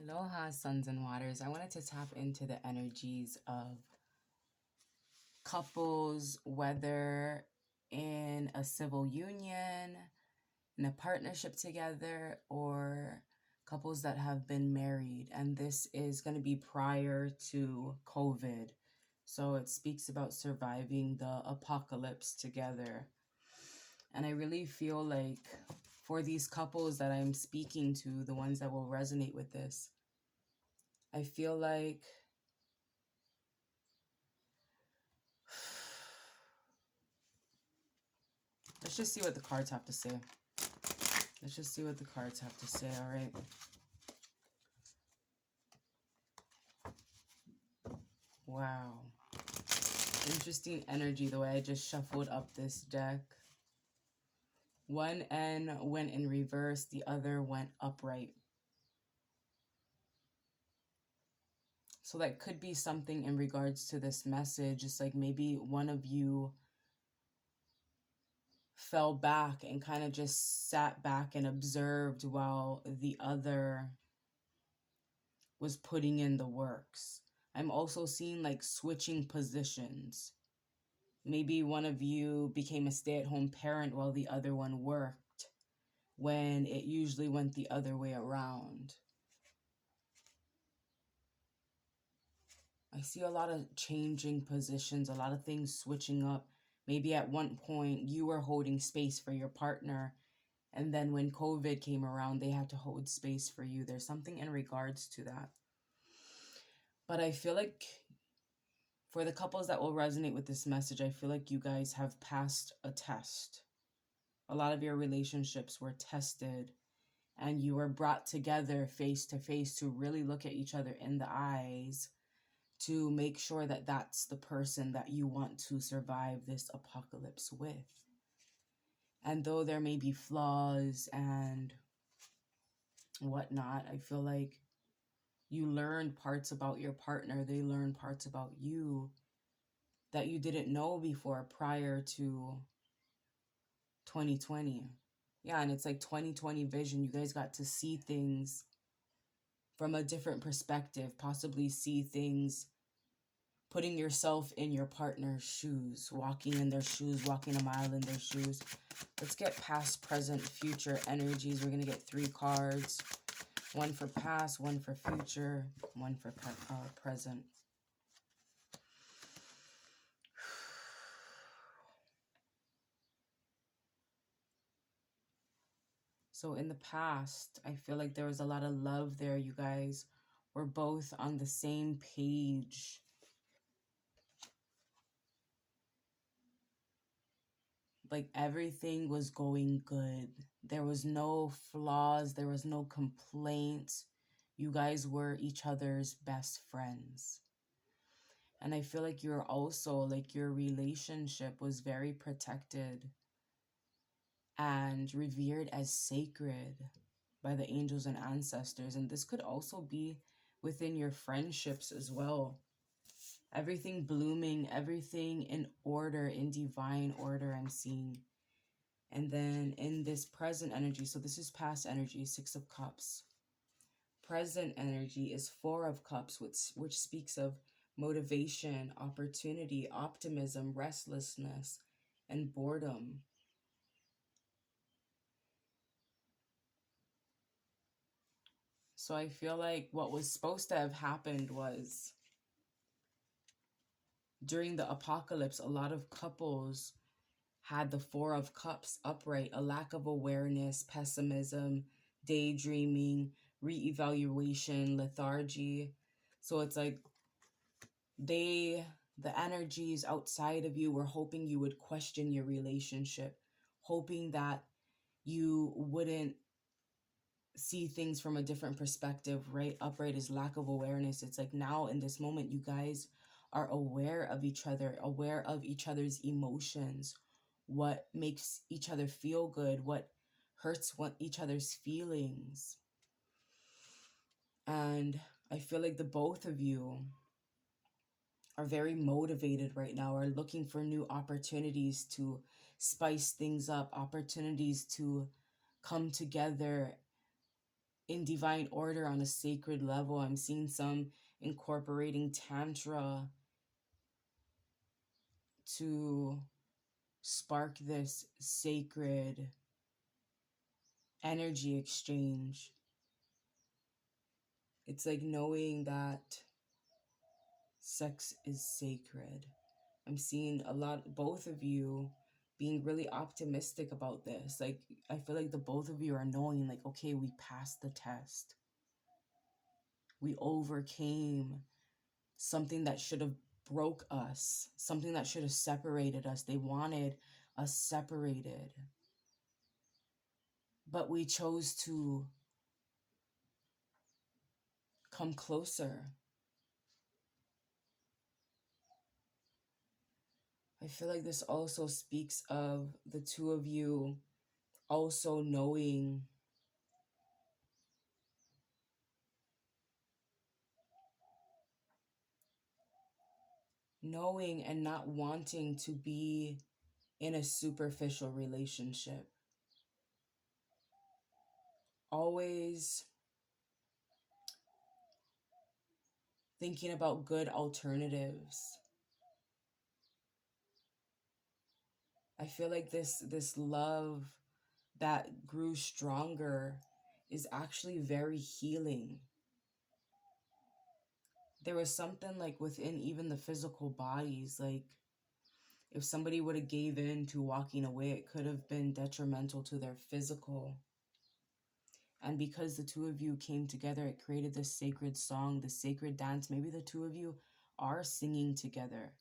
Aloha, suns and waters. I wanted to tap into the energies of couples, whether in a civil union, in a partnership together, or couples that have been married. And this is going to be prior to COVID. So it speaks about surviving the apocalypse together. And I really feel like for these couples that I'm speaking to, the ones that will resonate with this, I feel like let's just see what the cards have to say. Let's just see what the cards have to say, all right? Wow. Interesting energy the way I just shuffled up this deck. One N went in reverse, the other went upright. So that could be something in regards to this message. It's like maybe one of you fell back and kind of just sat back and observed while the other was putting in the works. I'm also seeing like switching positions. Maybe one of you became a stay-at-home parent while the other one worked, when it usually went the other way around. I see a lot of changing positions, a lot of things switching up. Maybe at one point you were holding space for your partner, and then when COVID came around, they had to hold space for you. There's something in regards to that. But I feel like for the couples that will resonate with this message, I feel like you guys have passed a test. A lot of your relationships were tested and you were brought together face to face to really look at each other in the eyes to make sure that that's the person that you want to survive this apocalypse with. And though there may be flaws and whatnot, I feel like you learned parts about your partner, they learned parts about you that you didn't know before prior to 2020. Yeah, and it's like 2020 vision. You guys got to see things from a different perspective, possibly see things, putting yourself in your partner's shoes, walking in their shoes, walking a mile in their shoes. Let's get past, present, future energies. We're going to get 3 cards. One for past, one for future, one for present. So in the past, I feel like there was a lot of love there. You guys were both on the same page. Like everything was going good. There was no flaws. There was no complaints. You guys were each other's best friends. And I feel like you're also, like your relationship was very protected and revered as sacred by the angels and ancestors. And this could also be within your friendships as well. Everything blooming, everything in order, in divine order, I'm seeing. And then in this present energy, so this is past energy, 6 of Cups. Present energy is 4 of Cups, which speaks of motivation, opportunity, optimism, restlessness, and boredom. So I feel like what was supposed to have happened was during the apocalypse, a lot of couples had the 4 of Cups upright, a lack of awareness, pessimism, daydreaming, reevaluation, lethargy. So it's like the energies outside of you were hoping you would question your relationship, hoping that you wouldn't see things from a different perspective, right? Upright is lack of awareness. It's like now in this moment, you guys are aware of each other, aware of each other's emotions, what makes each other feel good, what hurts each other's feelings. And I feel like the both of you are very motivated right now, are looking for new opportunities to spice things up, opportunities to come together in divine order on a sacred level. I'm seeing some incorporating Tantra to spark this sacred energy exchange. It's like knowing that sex is sacred. I'm seeing a lot, both of you being really optimistic about this. Like, I feel like the both of you are knowing, like, okay, we passed the test. We overcame something that should have broke us, something that should have separated us. They wanted us separated. But we chose to come closer. I feel like this also speaks of the two of you also knowing and not wanting to be in a superficial relationship. Always thinking about good alternatives. I feel like this love that grew stronger is actually very healing. There was something like within even the physical bodies, like if somebody would have gave in to walking away, it could have been detrimental to their physical. And because the two of you came together, it created this sacred song, this sacred dance. Maybe the two of you are singing together,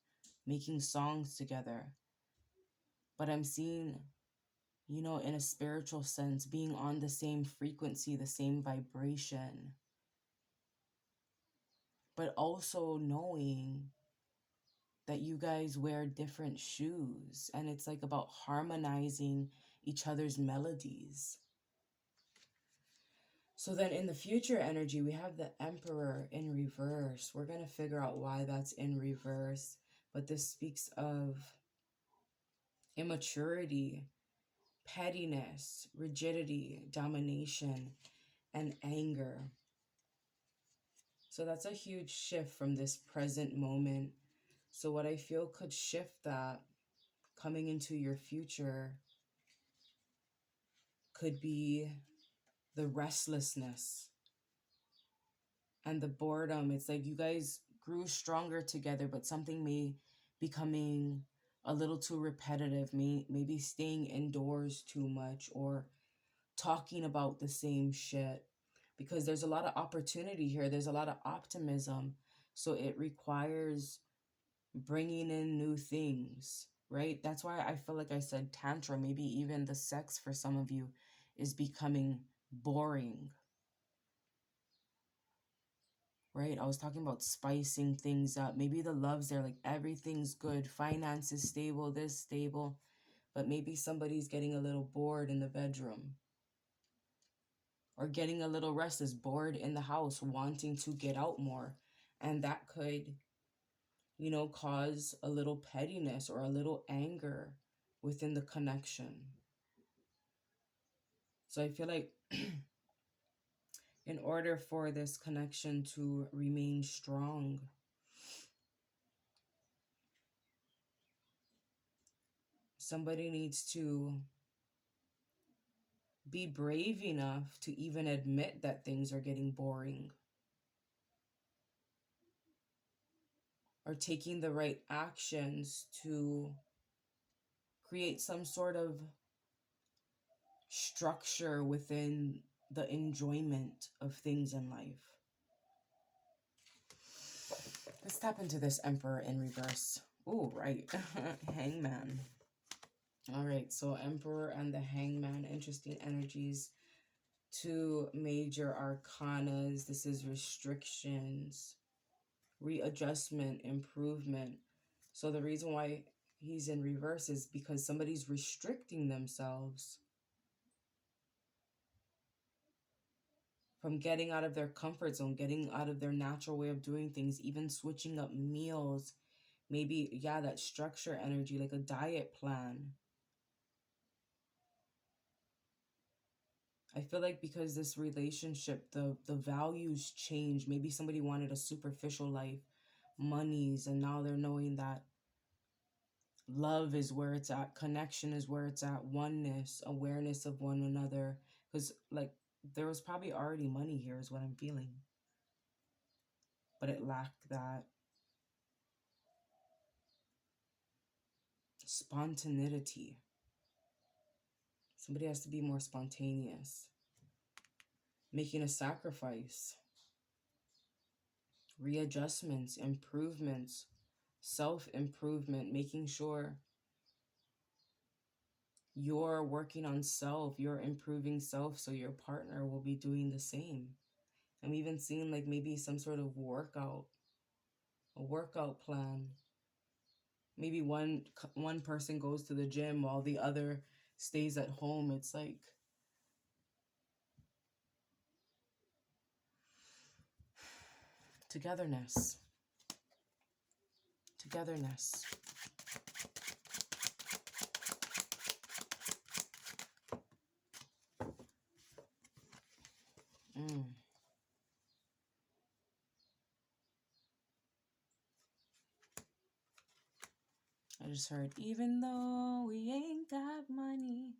making songs together. But I'm seeing, in a spiritual sense, being on the same frequency, the same vibration. But also knowing that you guys wear different shoes. And it's like about harmonizing each other's melodies. So then in the future energy, we have the Emperor in reverse. We're going to figure out why that's in reverse. But this speaks of immaturity, pettiness, rigidity, domination, and anger. So that's a huge shift from this present moment. So what I feel could shift that coming into your future could be the restlessness and the boredom. It's like you guys grew stronger together, but something may becoming a little too repetitive, maybe staying indoors too much or talking about the same shit, because there's a lot of opportunity here. There's a lot of optimism. So it requires bringing in new things, right? That's why I feel like I said tantra, maybe even the sex for some of you is becoming boring, right? I was talking about spicing things up. Maybe the love's there, like everything's good, finance is stable, this stable, but maybe somebody's getting a little bored in the bedroom or getting a little restless, bored in the house, wanting to get out more. And that could, cause a little pettiness or a little anger within the connection. So I feel like in order for this connection to remain strong, somebody needs to be brave enough to even admit that things are getting boring or taking the right actions to create some sort of structure within the enjoyment of things in life. Let's tap into this Emperor in reverse. Oh, right. Hangman. All right, so Emperor and the Hangman, interesting energies. Two major arcanas. This is restrictions, readjustment, improvement. So the reason why he's in reverse is because somebody's restricting themselves from getting out of their comfort zone, getting out of their natural way of doing things, even switching up meals. Maybe, yeah, that structure energy, like a diet plan. I feel like because this relationship, the values change. Maybe somebody wanted a superficial life, monies, and now they're knowing that love is where it's at, connection is where it's at, oneness, awareness of one another. Because, like, there was probably already money here, is what I'm feeling, but it lacked that spontaneity. Somebody has to be more spontaneous, making a sacrifice, readjustments, improvements, self improvement, making sure you're working on self, you're improving self, so your partner will be doing the same. I'm even seeing like maybe some sort of a workout plan. Maybe one person goes to the gym while the other stays at home. It's like togetherness. Togetherness. Mm. I just heard, even though we ain't got money,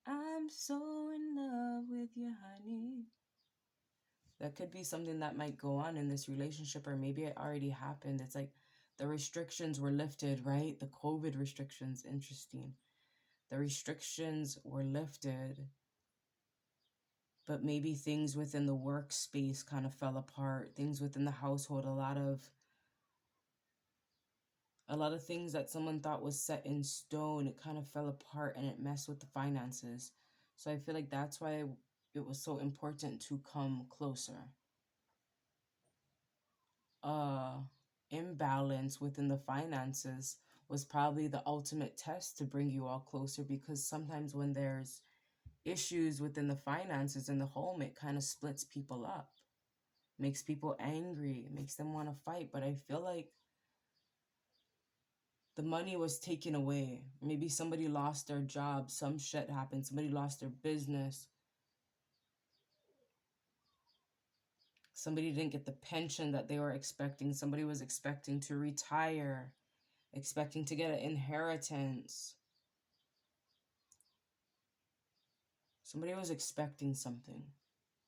I'm so in love with you, honey. That could be something that might go on in this relationship, or maybe it already happened. It's like the restrictions were lifted, right? The COVID restrictions, interesting. The restrictions were lifted, but maybe things within the workspace kind of fell apart. Things within the household, a lot of things that someone thought was set in stone, it kind of fell apart and it messed with the finances. So I feel like that's why it was so important to come closer. uh Imbalance within the finances was probably the ultimate test to bring you all closer, because sometimes when there's issues within the finances in the home, it kind of splits people up, makes people angry, makes them want to fight. But I feel like the money was taken away. Maybe somebody lost their job, some shit happened, somebody lost their business, somebody didn't get the pension that they were expecting, somebody was expecting to retire, expecting to get an inheritance. Somebody was expecting something,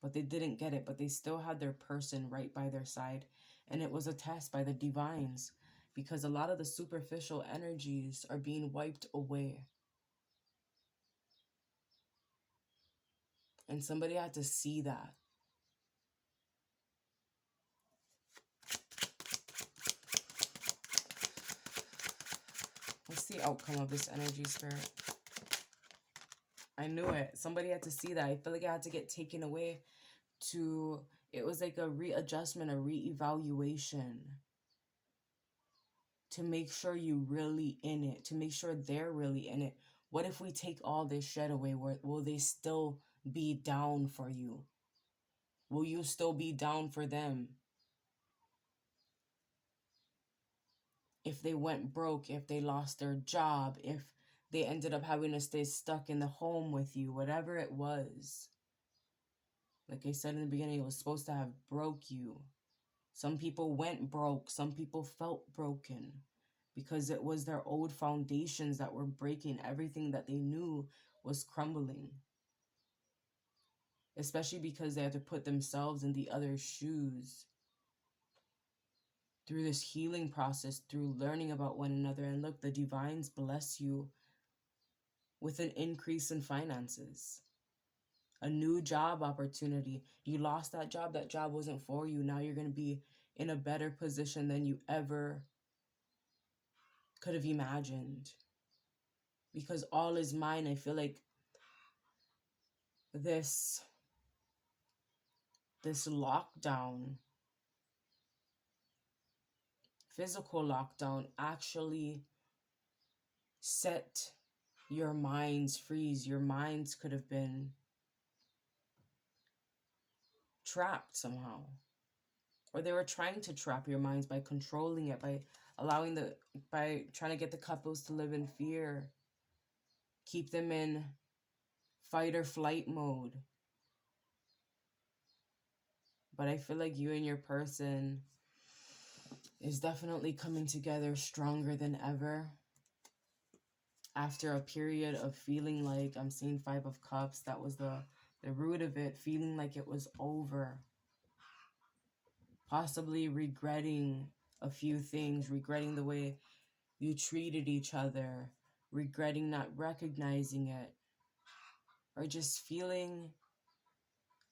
but they didn't get it, but they still had their person right by their side. And it was a test by the divines, because a lot of the superficial energies are being wiped away. And somebody had to see that. What's the outcome of this energy, Spirit? I knew it. Somebody had to see that. I feel like it had to get taken away it was like a readjustment, a reevaluation, to make sure you really in it, to make sure they're really in it. What if we take all this shit away? Will they still be down for you? Will you still be down for them? If they went broke, if they lost their job, if they ended up having to stay stuck in the home with you, whatever it was. Like I said in the beginning, it was supposed to have broke you. Some people went broke. Some people felt broken because it was their old foundations that were breaking. Everything that they knew was crumbling. Especially because they had to put themselves in the other's shoes through this healing process, through learning about one another. And look, the divines bless you with an increase in finances, a new job opportunity. You lost that job wasn't for you. Now you're going to be in a better position than you ever could have imagined, because all is mine. I feel like this lockdown, physical lockdown, actually set your minds free. Your minds could have been trapped somehow, or they were trying to trap your minds by controlling it, by by trying to get the couples to live in fear, keep them in fight or flight mode, But I feel like you and your person is definitely coming together stronger than ever. After a period of feeling like, I'm seeing Five of Cups, that was the root of it, feeling like it was over. Possibly regretting a few things, regretting the way you treated each other, regretting not recognizing it, or just feeling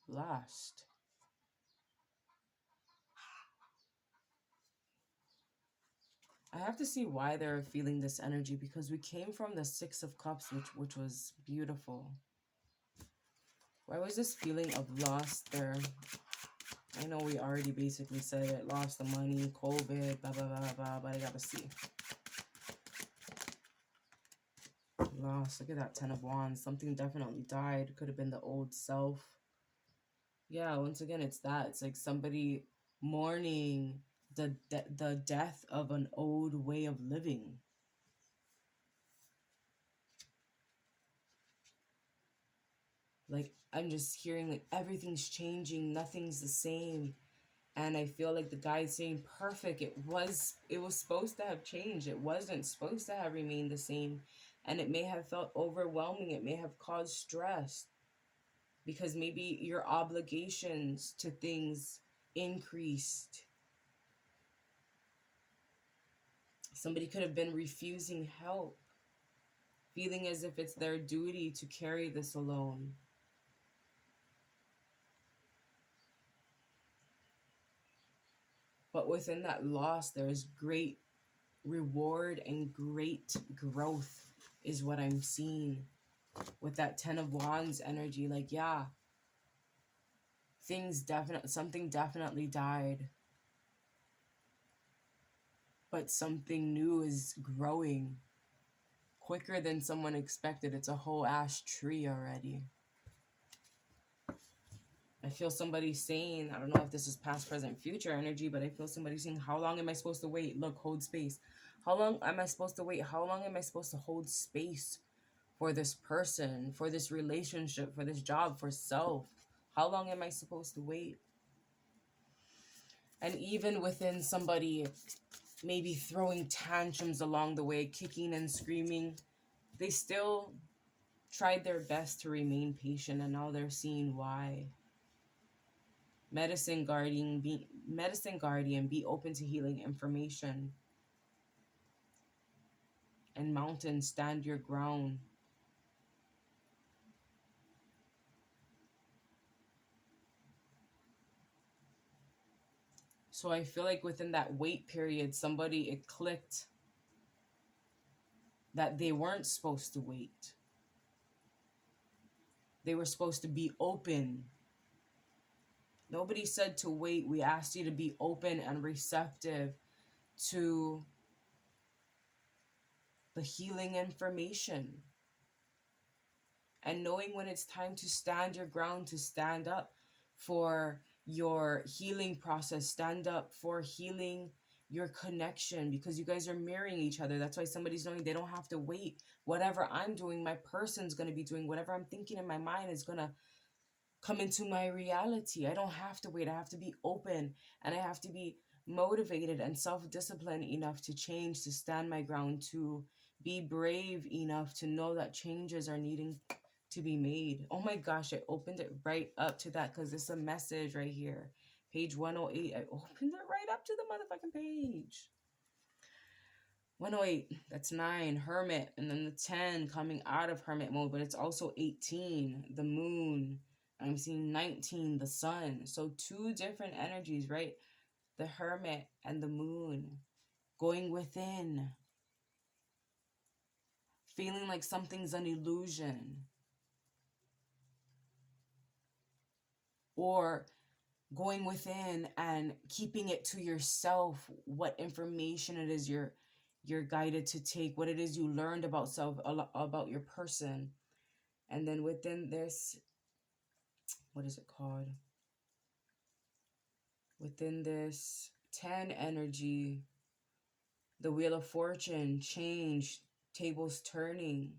lost. I have to see why they're feeling this energy, because we came from the Six of Cups, which was beautiful. Why was this feeling of loss there? I know we already basically said it. Lost the money, COVID, blah, blah, blah, blah, but I gotta see. Lost. Look at that 10 of Wands. Something definitely died. Could have been the old self. Yeah, once again, it's that. It's like somebody mourning the death of an old way of living. Like, I'm just hearing like everything's changing, nothing's the same. And I feel like the guy's saying perfect. It was supposed to have changed. It wasn't supposed to have remained the same. And it may have felt overwhelming. It may have caused stress. Because maybe your obligations to things increased. Somebody could have been refusing help, feeling as if it's their duty to carry this alone. But within that loss, there's great reward and great growth is what I'm seeing with that 10 of Wands energy. Like, yeah, something definitely died, but something new is growing quicker than someone expected. It's a whole ash tree already. I feel somebody saying, I don't know if this is past, present, future energy, but I feel somebody saying, how long am I supposed to wait? Look, hold space. How long am I supposed to wait? How long am I supposed to hold space for this person, for this relationship, for this job, for self? How long am I supposed to wait? And even within somebody maybe throwing tantrums along the way, kicking and screaming, they still tried their best to remain patient, and now they're seeing why. Medicine guardian, be open to healing information. And mountain, stand your ground. So I feel like within that wait period, it clicked that they weren't supposed to wait. They were supposed to be open. Nobody said to wait. We asked you to be open and receptive to the healing information. And knowing when it's time to stand your ground, to stand up for your healing process, stand up for healing your connection, because you guys are mirroring each other. That's why somebody's knowing they don't have to wait. Whatever I'm doing, my person's going to be doing. Whatever I'm thinking in my mind is going to come into my reality. I don't have to wait. I have to be open, and I have to be motivated and self-disciplined enough to change, to stand my ground, to be brave enough to know that changes are needing to be made. Oh my gosh, I opened it right up to that because it's a message right here. Page 108. I opened it right up to the motherfucking page. 108, that's 9, Hermit, and then the 10 coming out of Hermit mode, but it's also 18, the Moon. I'm seeing 19, the Sun. So two different energies, right? The Hermit and the Moon going within, feeling like something's an illusion, or going within and keeping it to yourself, what information it is you're guided to take, what it is you learned about self, about your person. And then within this, what is it called? Within this 10 energy, the Wheel of Fortune, change, tables turning.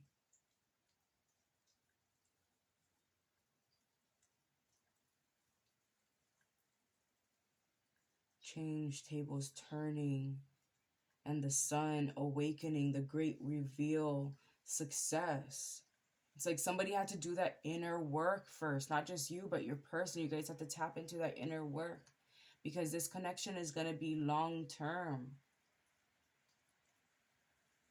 Change tables turning, and the sun awakening, the great reveal, success. It's like somebody had to do that inner work first, not just you, but your person. You guys have to tap into that inner work because this connection is going to be long term.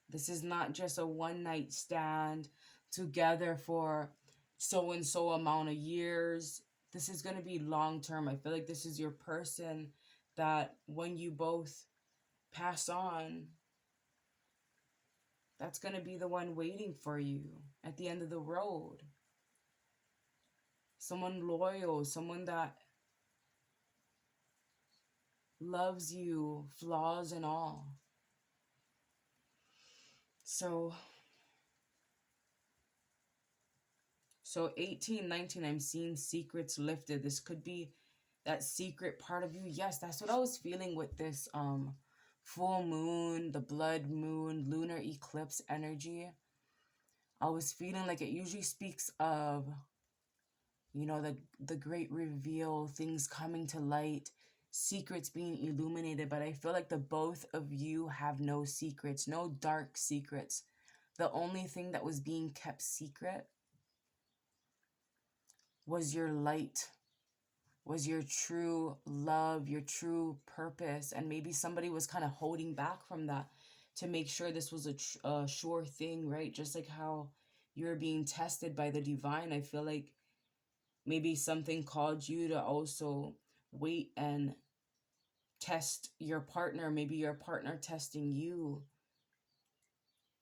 This is not just a one night stand together for so and so amount of years. This is going to be long term. I feel like this is your person that when you both pass on, that's going to be the one waiting for you at the end of the road. Someone loyal, someone that loves you, flaws and all. So 18, 19, I'm seeing secrets lifted. This could be that secret part of you. Yes, that's what I was feeling with this full moon, the blood moon, lunar eclipse energy. I was feeling like it usually speaks of, you know, the great reveal, things coming to light, secrets being illuminated, but I feel like the both of you have no secrets, no dark secrets. The only thing that was being kept secret was your light, was your true love, your true purpose. And maybe somebody was kind of holding back from that to make sure this was a sure thing, right? Just like how you're being tested by the divine. I feel like maybe something called you to also wait and test your partner. Maybe your partner testing you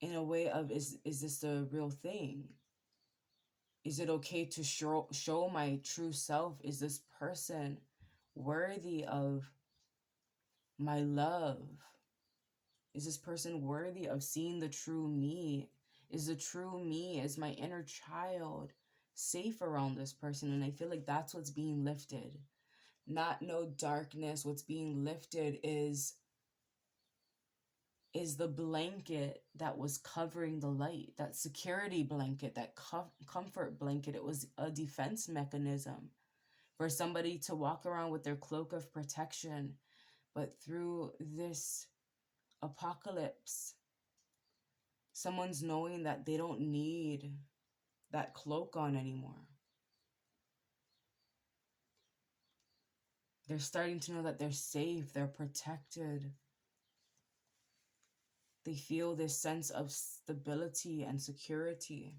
in a way of, is this the real thing? Is it okay to show my true self? Is this person worthy of my love? Is this person worthy of seeing the true me? Is the true me, is my inner child safe around this person? And I feel like that's what's being lifted. Not no darkness. What's being lifted is the blanket that was covering the light, that security blanket, that comfort blanket. It was a defense mechanism for somebody to walk around with their cloak of protection. But through this apocalypse, someone's knowing that they don't need that cloak on anymore. They're starting to know that they're safe, they're protected. They feel this sense of stability and security.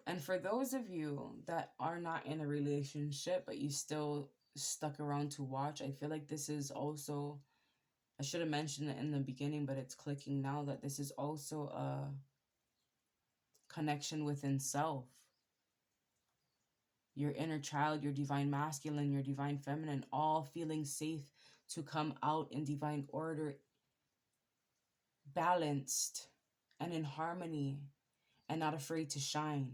And for those of you that are not in a relationship, but you still stuck around to watch, I feel like this is also, I should have mentioned it in the beginning, but it's clicking now, that this is also a connection within self. Your inner child, your divine masculine, your divine feminine, all feeling safe to come out in divine order, balanced and in harmony, and not afraid to shine.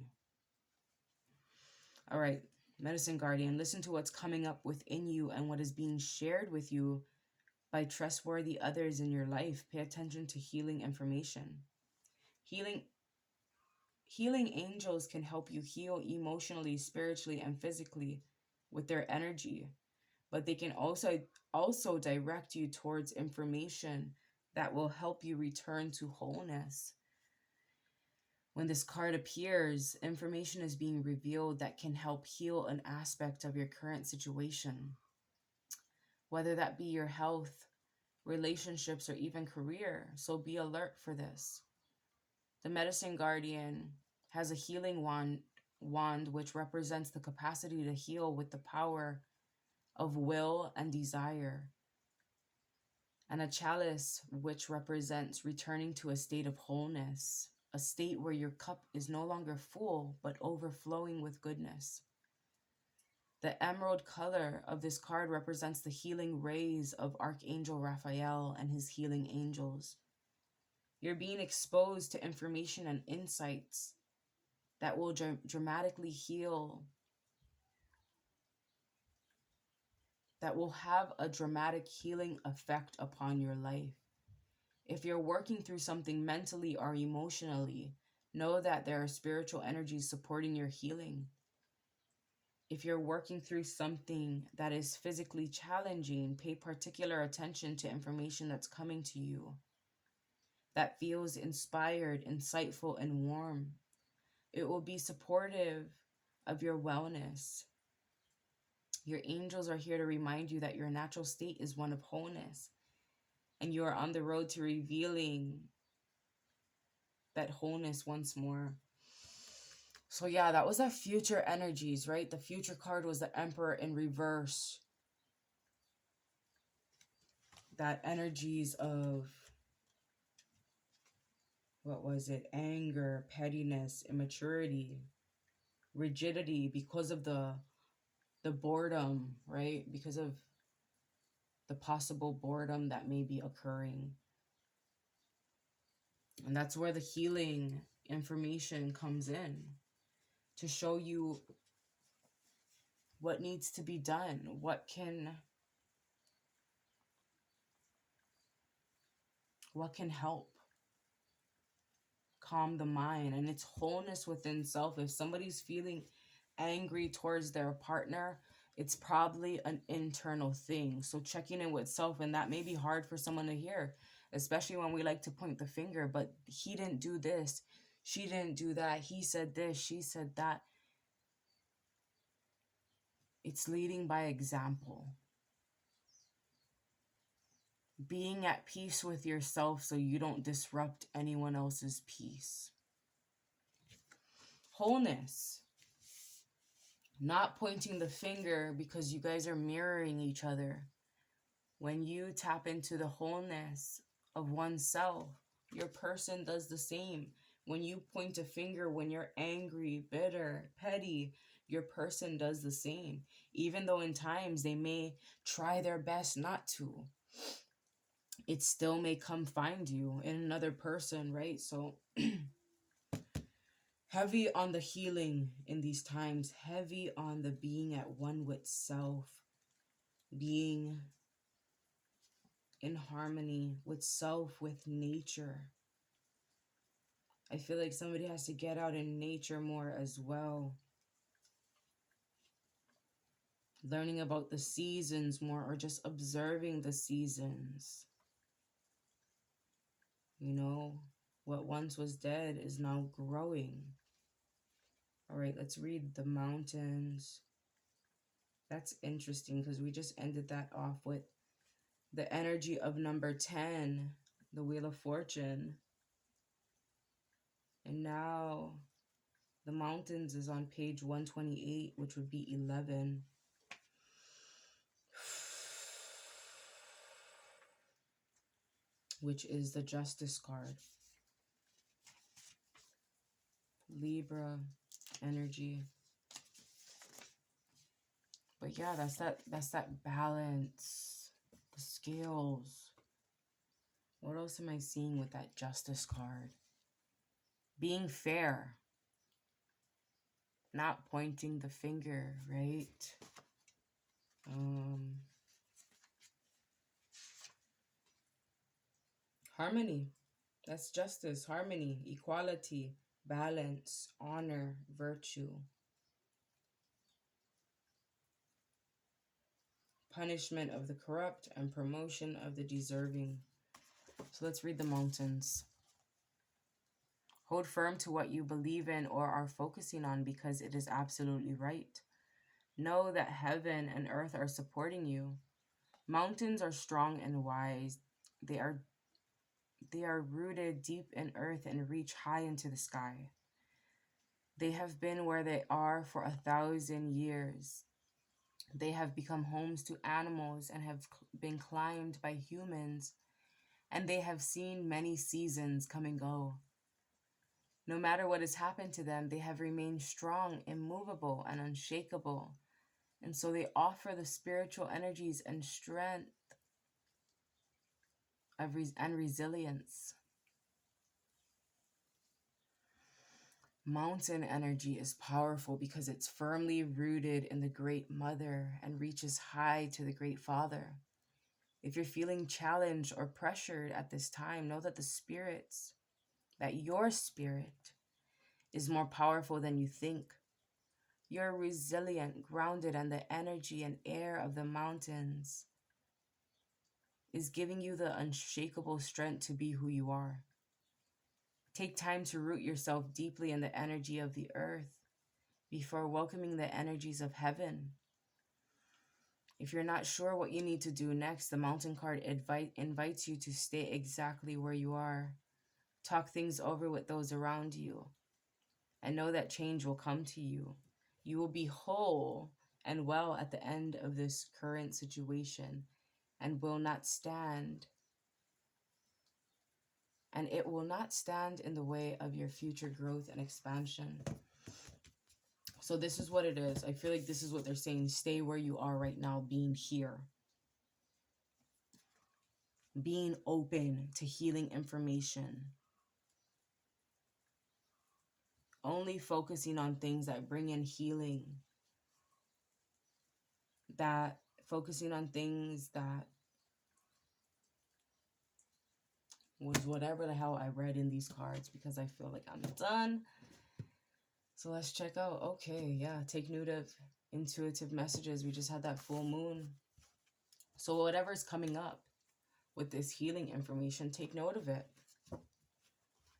All right, Medicine Guardian, listen to what's coming up within you and what is being shared with you by trustworthy others in your life. Pay attention to healing information. Healing angels can help you heal emotionally, spiritually, and physically with their energy, but they can also direct you towards information that will help you return to wholeness. When this card appears, information is being revealed that can help heal an aspect of your current situation, whether that be your health, relationships, or even career. So be alert for this. The Medicine Guardian has a healing wand which represents the capacity to heal with the power of will and desire, and a chalice which represents returning to a state of wholeness, a state where your cup is no longer full but overflowing with goodness. The emerald color of this card represents the healing rays of Archangel Raphael and his healing angels. You're being exposed to information and insights that will dramatically heal, that will have a dramatic healing effect upon your life. If you're working through something mentally or emotionally, know that there are spiritual energies supporting your healing. If you're working through something that is physically challenging, pay particular attention to information that's coming to you that feels inspired, insightful, and warm. It will be supportive of your wellness. Your angels are here to remind you that your natural state is one of wholeness, and you are on the road to revealing that wholeness once more. So yeah, that was the future energies, right? The future card was the Emperor in reverse. That energies of, what was it? Anger, pettiness, immaturity, rigidity because of the boredom, right? Because of the possible boredom that may be occurring. And that's where the healing information comes in, to show you what needs to be done, what can help calm the mind. And it's wholeness within self. If somebody's feeling angry towards their partner, it's probably an internal thing. So checking in with self, and that may be hard for someone to hear, especially when we like to point the finger, but he didn't do this, she didn't do that, he said this, she said that. It's leading by example. Being at peace with yourself so you don't disrupt anyone else's peace. Wholeness. Not pointing the finger because you guys are mirroring each other. When you tap into the wholeness of oneself, your person does the same. When you point a finger, when you're angry, bitter, petty, your person does the same. Even though in times they may try their best not to, it still may come find you in another person, right? So heavy on the healing in these times, heavy on the being at one with self, being in harmony with self, with nature. I feel like somebody has to get out in nature more as well. Learning about the seasons more, or just observing the seasons. You know, what once was dead is now growing. All right, let's read the mountains. That's interesting because we just ended that off with the energy of number 10, the Wheel of Fortune. And now the mountains is on page 128, which would be 11. Which is the Justice card. Libra energy. But yeah, that's that balance, the scales. What else am I seeing with that Justice card? Being fair. Not pointing the finger, right? Harmony. That's justice, harmony, equality, balance, honor, virtue. Punishment of the corrupt and promotion of the deserving. So let's read the mountains. Hold firm to what you believe in or are focusing on because it is absolutely right. Know that heaven and earth are supporting you. Mountains are strong and wise. They are rooted deep in earth and reach high into the sky. They have been where they are for 1,000 years. They have become homes to animals and have been climbed by humans, and they have seen many seasons come and go. No matter what has happened to them, they have remained strong, immovable, and unshakable. And so they offer the spiritual energies and strength and resilience. Mountain energy is powerful because it's firmly rooted in the Great Mother and reaches high to the Great Father. If you're feeling challenged or pressured at this time, know that your spirit is more powerful than you think. You're resilient, grounded, and the energy and air of the mountains is giving you the unshakable strength to be who you are. Take time to root yourself deeply in the energy of the earth before welcoming the energies of heaven. If you're not sure what you need to do next, the mountain card invites you to stay exactly where you are. Talk things over with those around you, and know that change will come to you. You will be whole and well at the end of this current situation, and will not stand, and it will not stand in the way of your future growth and expansion. So this is what it is. I feel like this is what they're saying. Stay where you are right now, being here. Being open to healing information. Only focusing on things that bring in healing. That focusing on things that was whatever the hell I read in these cards, because I feel like I'm done. So let's check out. Okay, yeah, take note of intuitive messages. We just had that full moon. So whatever's coming up with this healing information, take note of it.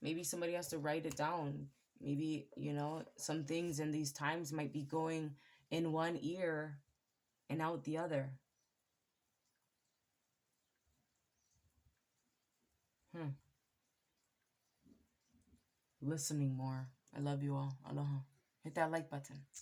Maybe somebody has to write it down. Maybe, you know, some things in these times might be going in one ear and out the other. Listening more. I love you all. Aloha. Hit that like button.